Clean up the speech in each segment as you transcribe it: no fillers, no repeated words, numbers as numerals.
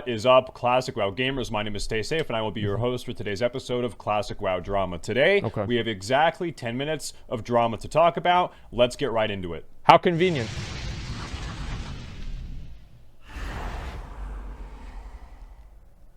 What is up, Classic WoW gamers? My name is Staysafe, and I will be your host for today's episode of Classic WoW Drama. Today, we have exactly 10 minutes of drama to talk about. Let's get right into it. How convenient.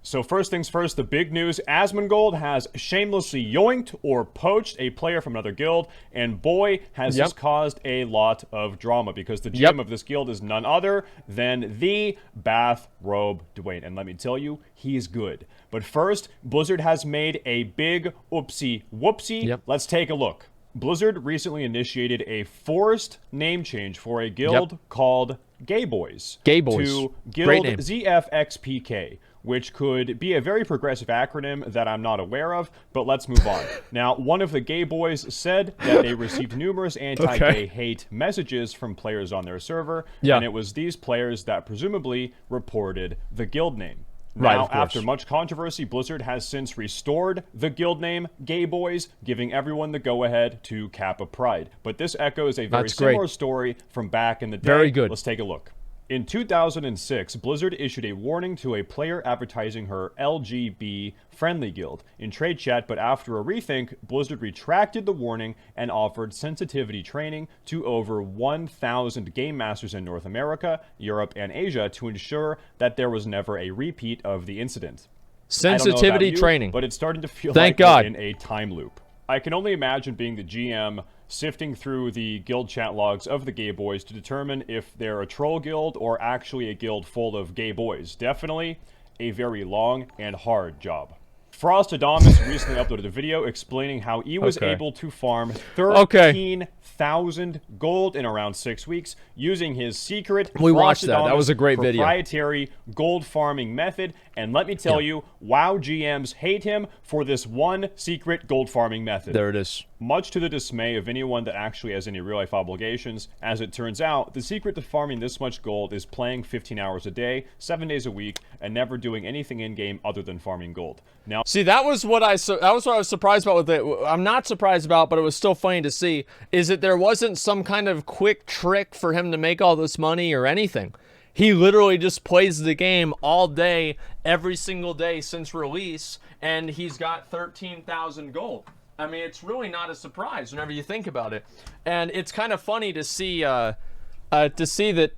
So first things first, the big news. Asmongold has shamelessly yoinked or poached a player from another guild, and boy, has this caused a lot of drama, because the GM of this guild is none other than the Bathrobe Dwayne. And let me tell you, he's good. But first, Blizzard has made a big oopsie whoopsie. Let's take a look. Blizzard recently initiated a forced name change for a guild called Gay Boys. Gay Boys. To Guild ZFXPK, which could be a very progressive acronym that I'm not aware of, but let's move on. Now, one of the Gay Boys said that they received numerous anti-gay hate messages from players on their server, and it was these players that presumably reported the guild name. Now, after much controversy, Blizzard has since restored the guild name Gay Boys, giving everyone the go-ahead to Kappa Pride. But this echoes a very similar story from back in the day. Very good. Let's take a look. In 2006, Blizzard issued a warning to a player advertising her LGB-friendly guild in trade chat, but after a rethink, Blizzard retracted the warning and offered sensitivity training to over 1,000 game masters in North America, Europe, and Asia to ensure that there was never a repeat of the incident. Sensitivity training. But it's starting to feel like we're in a time loop. I can only imagine being the GM sifting through the guild chat logs of the Gay Boys to determine if they're a troll guild or actually a guild full of gay boys. Definitely a very long and hard job. Frostadamus recently uploaded a video explaining how he was able to farm 13,000 gold in around 6 weeks using his secret proprietary gold farming method. And let me tell you, WoW GMs hate him for this one secret gold farming method. There it is. Much to the dismay of anyone that actually has any real-life obligations. As it turns out, the secret to farming this much gold is playing 15 hours a day, 7 days a week, and never doing anything in-game other than farming gold. Now, see, that was what I was surprised about with it. I'm not surprised about, but it was still funny to see, is that there wasn't some kind of quick trick for him to make all this money or anything. He literally just plays the game all day, every single day since release, and he's got 13,000 gold. I mean, it's really not a surprise whenever you think about it. And it's kind of funny to see that,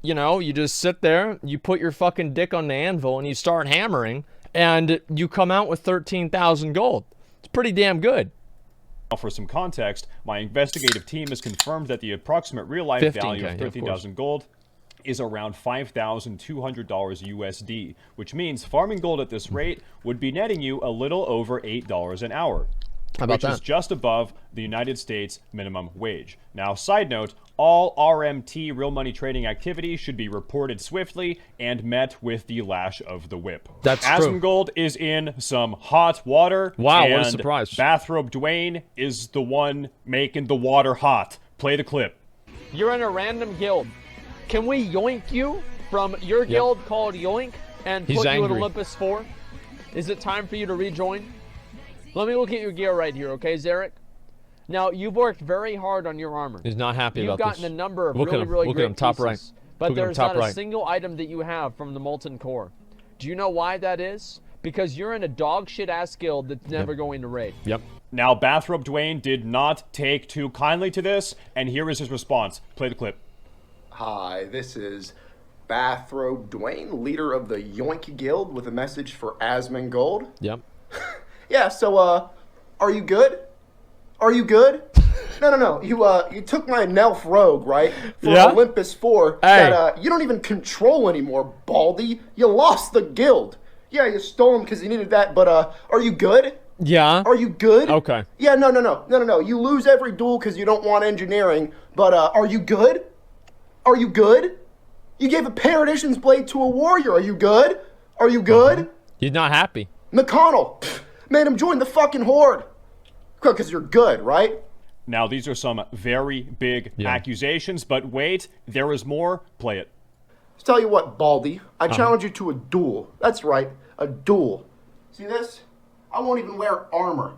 you know, you just sit there, you put your fucking dick on the anvil, and you start hammering, and you come out with 13,000 gold. It's pretty damn good. For some context, my investigative team has confirmed that the approximate real-life value of 13,000 gold is around $5,200 USD, which means farming gold at this rate would be netting you a little over $8 an hour. Which is just above the United States minimum wage. Now, side note, all RMT, real money trading activity, should be reported swiftly and met with the lash of the whip. That's true. Asmongold is in some hot water. Wow, what a surprise. Bathrobe Dwayne is the one making the water hot. Play the clip. You're in a random guild. Can we yoink you from your guild called Yoink and put you in Olympus 4? Is it time for you to rejoin? Let me look at your gear right here, okay, Zarek? Now, you've worked very hard on your armor. He's not happy about this. You've gotten a number of really great pieces, top right. but there's not a single item that you have from the Molten Core. Do you know why that is? Because you're in a dog shit ass guild that's never going to raid. Now, Bathrobe Dwayne did not take too kindly to this, and here is his response. Play the clip. Hi, this is Bathrobe Dwayne, leader of the Yoink Guild, with a message for Asmongold. Yeah, so, are you good? Are you good? No. You took my Nelf Rogue, right? For Olympus 4 that, you don't even control anymore, Baldy. You lost the guild. Yeah, you stole him because you needed that, but, are you good? Yeah. Are you good? Okay. Yeah, no. You lose every duel because you don't want engineering, but, are you good? Are you good? You gave a Paradigm's Blade to a warrior. Are you good? Are you good? He's not happy. McConnell made him join the fucking horde. Because you're good, right? Now, these are some very big accusations, but wait, there is more. Play it. Let's tell you what, Baldy. I challenge you to a duel. That's right, a duel. See this? I won't even wear armor.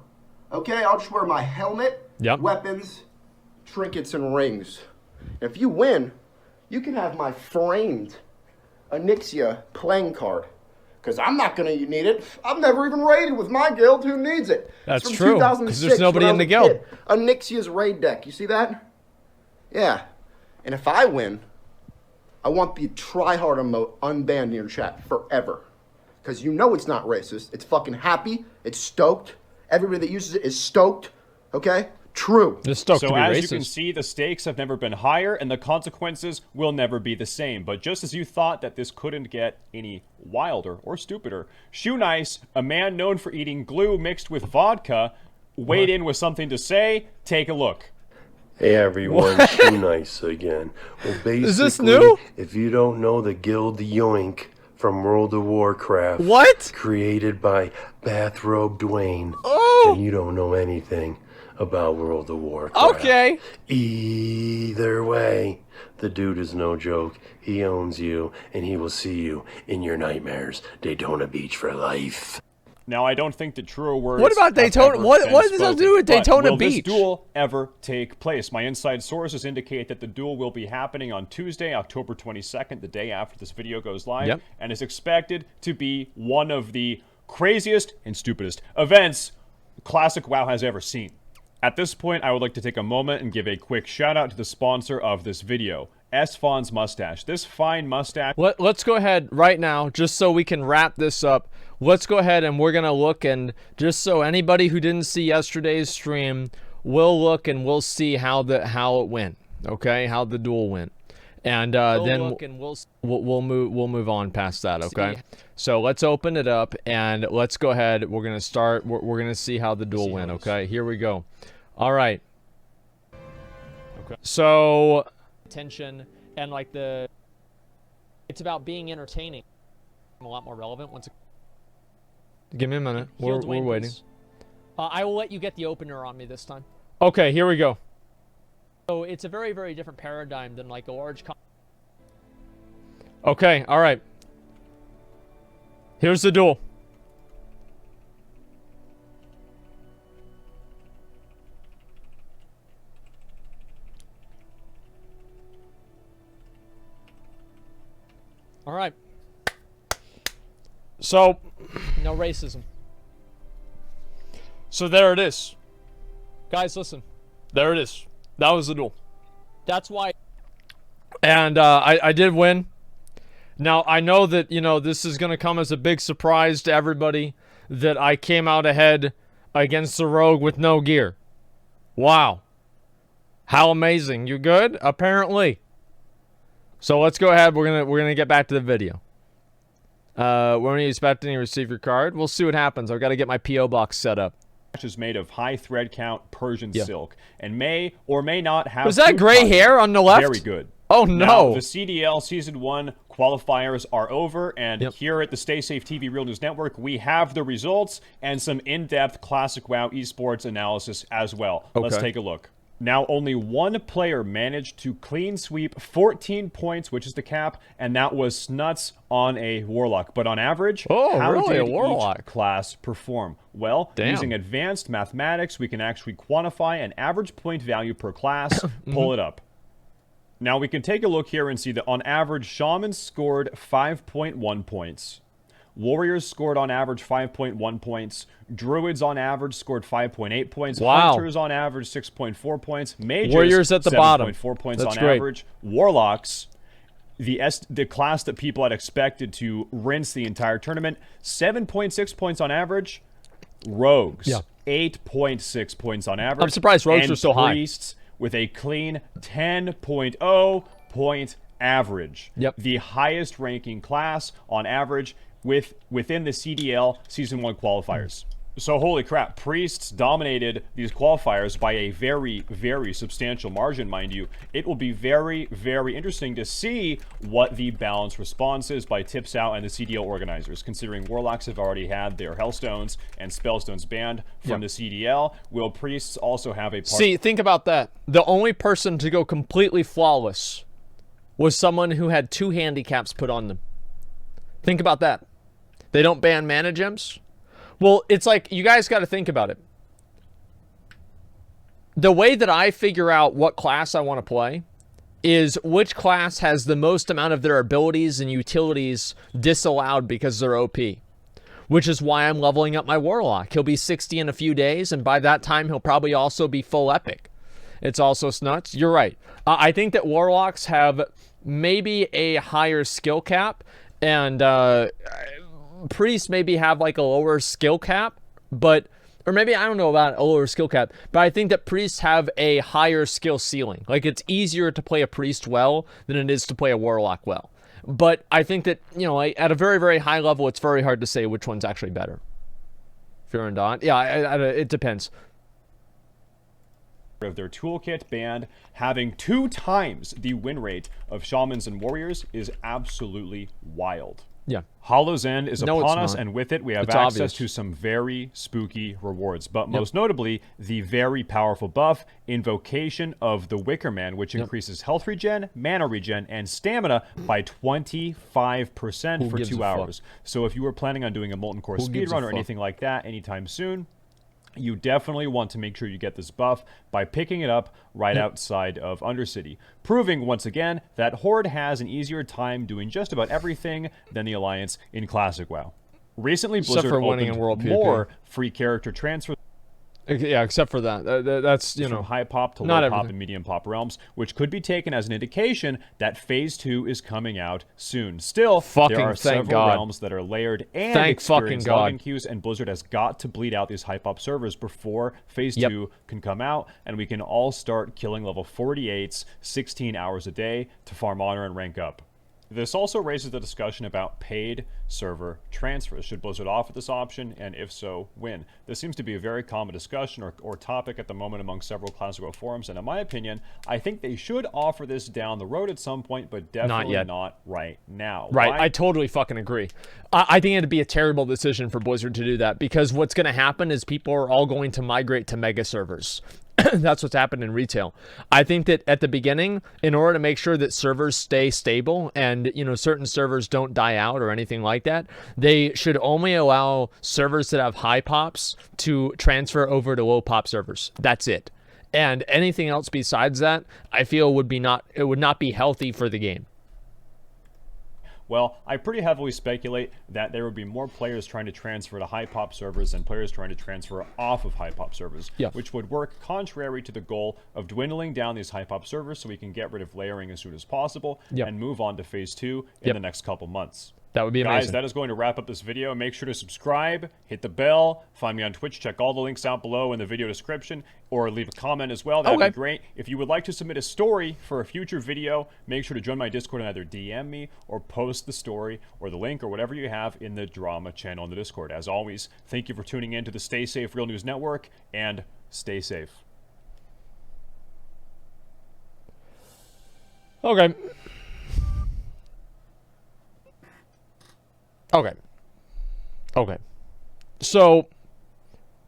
Okay? I'll just wear my helmet, weapons, trinkets, and rings. If you win, you can have my framed Onyxia playing card. Because I'm not going to need it. I've never even raided with my guild. Who needs it? That's true. Because there's nobody in the guild. Onyxia's raid deck. You see that? Yeah. And if I win, I want the tryhard emote unbanned in your chat forever. Because you know it's not racist. It's fucking happy. It's stoked. Everybody that uses it is stoked. Okay? True. So as you can see, the stakes have never been higher, and the consequences will never be the same. But just as you thought that this couldn't get any wilder or stupider, Shoe Nice, a man known for eating glue mixed with vodka, weighed in with something to say. Take a look. Hey everyone, Shoe Nice again. Well, basically, is this new? If you don't know the guild Yoink from World of Warcraft, what? Created by Bathrobe Dwayne, then you don't know anything about World of Warcraft. Okay. Either way, the dude is no joke. He owns you, and he will see you in your nightmares. Daytona Beach for life. Now, I don't think the truer words. What about Daytona? What does that do with Daytona Beach? Will this duel ever take place? My inside sources indicate that the duel will be happening on Tuesday, October 22nd, the day after this video goes live, and is expected to be one of the craziest and stupidest events Classic WoW has ever seen. At this point, I would like to take a moment and give a quick shout out to the sponsor of this video, S-Fon's Mustache. This fine mustache... Let's go ahead right now, just so we can wrap this up. Let's go ahead and we're going to look, and just so anybody who didn't see yesterday's stream will look and we'll see how it went, okay? How the duel went. And then we'll move on past that, okay? So let's open it up and let's go ahead. We're going to start. We're going to see how the duel went, okay? Here we go. All right. Okay. So attention and like it's about being entertaining. A lot more relevant once. Give me a minute. We're waiting. I will let you get the opener on me this time. Okay, here we go. So it's a very, very different paradigm than like a large. Okay, all right. Here's the duel. All right. So, no racism. So there it is. Guys, listen. There it is. That was the duel. That's why. And I did win. Now, I know that, you know, this is going to come as a big surprise to everybody that I came out ahead against the Rogue with no gear. Wow. How amazing. You good? Apparently. So let's go ahead. We're gonna get back to the video. When are you expecting to receive your card? We'll see what happens. I've got to get my P.O. box set up. Is made of high thread count Persian silk and may or may not have. Was that gray hair on the left? Very good. Oh no! Now, the CDL Season 1 qualifiers are over, and here at the Staysafe TV Real News Network, we have the results and some in-depth Classic WoW esports analysis as well. Okay. Let's take a look. Now, only one player managed to clean sweep 14 points, which is the cap, and that was Snuts on a Warlock. But on average, how did each class perform? Well, using advanced mathematics, we can actually quantify an average point value per class. Pull it up. Now, we can take a look here and see that on average, Shamans scored 5.1 points. Warriors scored on average 5.1 points. Druids on average scored 5.8 points. Wow. Hunters on average 6.4 points. Mages Warriors at the bottom. 7.4 points on average. Warlocks, the class that people had expected to rinse the entire tournament, 7.6 points on average. Rogues, 8.6 points on average. I'm surprised Rogues are so high. Priests with a clean 10.0 point average. The highest ranking class on average within the CDL Season 1 qualifiers. So holy crap, Priests dominated these qualifiers by a very, very substantial margin, mind you. It will be very, very interesting to see what the balanced response is by Tips Out and the CDL organizers, considering Warlocks have already had their Hellstones and Spellstones banned from the CDL. Will Priests also have a part? See, think about that. The only person to go completely flawless was someone who had 2 handicaps put on them. Think about that. They don't ban mana gems? Well, it's like, you guys got to think about it. The way that I figure out what class I want to play is which class has the most amount of their abilities and utilities disallowed because they're OP. Which is why I'm leveling up my Warlock. He'll be 60 in a few days, and by that time, he'll probably also be full epic. It's also nuts. You're right. I think that Warlocks have maybe a higher skill cap, and Priests maybe have like a lower skill cap, but, or maybe I don't know about a lower skill cap, but I think that Priests have a higher skill ceiling. Like, it's easier to play a Priest well than it is to play a Warlock well. But I think that, you know, at a very, very high level, it's very hard to say which one's actually better. Fear and Dawn. Yeah, it depends. Of their toolkit banned, having 2 times the win rate of Shamans and Warriors is absolutely wild. Yeah. Hollow's End is upon us, and with it, we have access to some very spooky rewards. But most notably, the very powerful buff, Invocation of the Wicker Man, which increases health regen, mana regen, and stamina by 25% for 2 hours. So if you were planning on doing a Molten Core speedrun or anything like that anytime soon, you definitely want to make sure you get this buff by picking it up right outside of Undercity, proving once again that Horde has an easier time doing just about everything than the Alliance in Classic WoW. Recently, Blizzard opened more free character transfers. Yeah, except for that. That's, you know, from high pop to low pop and medium pop realms, which could be taken as an indication that Phase 2 is coming out soon. Still, there are several realms that are layered and experience login queues, and Blizzard has got to bleed out these high pop servers before Phase 2 can come out, and we can all start killing level 48s 16 hours a day to farm honor and rank up. This also raises the discussion about paid server transfers. Should Blizzard offer this option, and if so, when? This seems to be a very common discussion or topic at the moment among several Classic WoW forums, and in my opinion, I think they should offer this down the road at some point, but definitely not right now. Right, I totally fucking agree. I think it'd be a terrible decision for Blizzard to do that, because what's going to happen is people are all going to migrate to mega servers. That's what's happened in retail. I think that at the beginning, in order to make sure that servers stay stable and, you know, certain servers don't die out or anything like that, they should only allow servers that have high pops to transfer over to low pop servers. That's it. And anything else besides that, I feel would not be healthy for the game. Well, I pretty heavily speculate that there would be more players trying to transfer to high pop servers than players trying to transfer off of high pop servers, which would work contrary to the goal of dwindling down these high pop servers so we can get rid of layering as soon as possible and move on to Phase 2 in the next couple months. That would be amazing. Guys, that is going to wrap up this video. Make sure to subscribe, hit the bell, find me on Twitch, check all the links out below in the video description, or leave a comment as well. That would be great. If you would like to submit a story for a future video, make sure to join my Discord and either DM me or post the story or the link or whatever you have in the drama channel in the Discord. As always, thank you for tuning in to the Stay Safe Real News Network, and stay safe. Okay. So,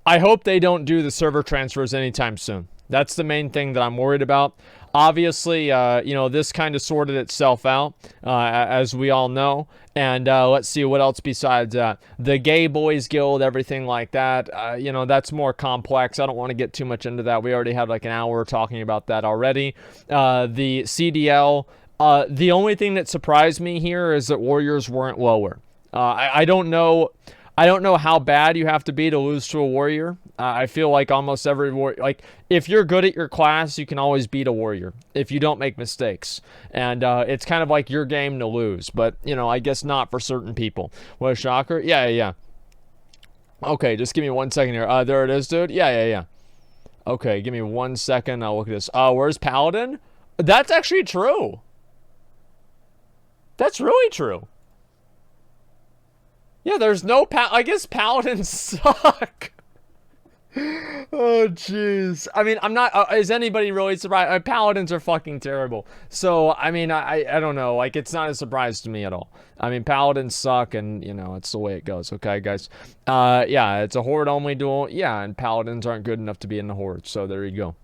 I hope they don't do the server transfers anytime soon. That's the main thing that I'm worried about. Obviously, you know, this kind of sorted itself out, as we all know. And let's see what else besides that. The Gay Boys Guild, everything like that, you know, that's more complex. I don't want to get too much into that. We already had like an hour talking about that already. The CDL, the only thing that surprised me here is that Warriors weren't lower. I don't know how bad you have to be to lose to a Warrior. I feel like almost every Warrior, like, if you're good at your class, you can always beat a Warrior if you don't make mistakes. And it's kind of like your game to lose. But, you know, I guess not for certain people. What a shocker. Yeah. Okay, just give me 1 second here. There it is, dude. Yeah. Okay, give me 1 second. I'll look at this. Where's Paladin? That's actually true. That's really true. Yeah, there's no I guess Paladins suck. Oh, jeez. I mean, I'm not... is anybody really surprised? Paladins are fucking terrible. So, I mean, I don't know. Like, it's not a surprise to me at all. I mean, Paladins suck, and, you know, it's the way it goes. Okay, guys? Yeah, it's a Horde-only duel. Yeah, and Paladins aren't good enough to be in the Horde. So, there you go.